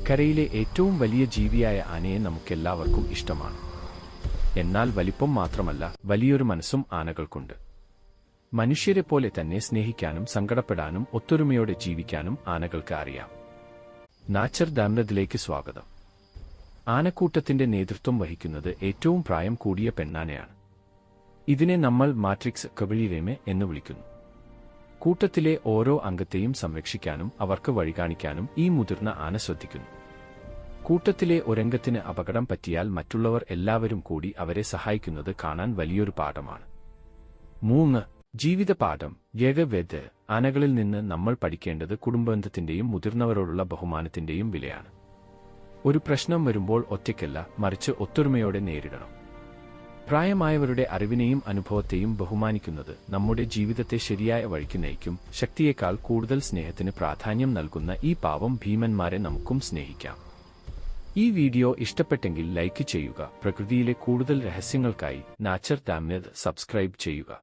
കരയിലെ ഏറ്റവും വലിയ ജീവിയായ ആനയെ നമുക്കെല്ലാവർക്കും ഇഷ്ടമാണ്. എന്നാൽ വലിപ്പം മാത്രമല്ല, വലിയൊരു മനസ്സും ആനകൾക്കുണ്ട്. മനുഷ്യരെപ്പോലെ തന്നെ സ്നേഹിക്കാനും സങ്കടപ്പെടാനും ഒത്തൊരുമയോടെ ജീവിക്കാനും ആനകൾക്ക് അറിയാം. നാച്ചർ ദാംനദിലേക്ക് സ്വാഗതം. ആനക്കൂട്ടത്തിന്റെ നേതൃത്വം വഹിക്കുന്നത് ഏറ്റവും പ്രായം കൂടിയ പെണ്ണാനയാണ്. ഇതിനെ നമ്മൾ മാട്രിക്സ് കബളിരേമെ എന്ന് വിളിക്കുന്നു. കൂട്ടത്തിലെ ഓരോ അംഗത്തെയും സംരക്ഷിക്കാനും അവർക്ക് വഴികാണിക്കാനും ഈ മുതിർന്ന ആന ശ്രദ്ധിക്കുന്നു. കൂട്ടത്തിലെ ഒരംഗത്തിന് അപകടം പറ്റിയാൽ മറ്റുള്ളവർ എല്ലാവരും കൂടി അവരെ സഹായിക്കുന്നത് കാണാൻ വലിയൊരു പാഠമാണ്. 3. ജീവിത പാഠം. യഗവേദ്. ആനകളിൽ നിന്ന് നമ്മൾ പഠിക്കേണ്ടത് കുടുംബബന്ധത്തിന്റെയും മുതിർന്നവരോടുള്ള ബഹുമാനത്തിന്റെയും വിലയാണ്. ഒരു പ്രശ്നം വരുമ്പോൾ ഒറ്റയ്ക്കല്ല, മറിച്ച് ഒത്തൊരുമയോടെ നേരിടണം. പ്രായമായവരുടെ അറിവിനെയും അനുഭവത്തെയും ബഹുമാനിക്കുന്നത് നമ്മുടെ ജീവിതത്തെ ശരിയായ വഴിക്ക് നയിക്കും. ശക്തിയേക്കാൾ കൂടുതൽ സ്നേഹത്തിന് പ്രാധാന്യം നൽകുന്ന ഈ പാവം ഭീമന്മാരെ നമുക്കും സ്നേഹിക്കാം. ഈ വീഡിയോ ഇഷ്ടപ്പെട്ടെങ്കിൽ ലൈക്ക് ചെയ്യുക. പ്രകൃതിയിലെ കൂടുതൽ രഹസ്യങ്ങൾക്കായി നാച്ചർ ദാംനദ് സബ്സ്ക്രൈബ് ചെയ്യുക.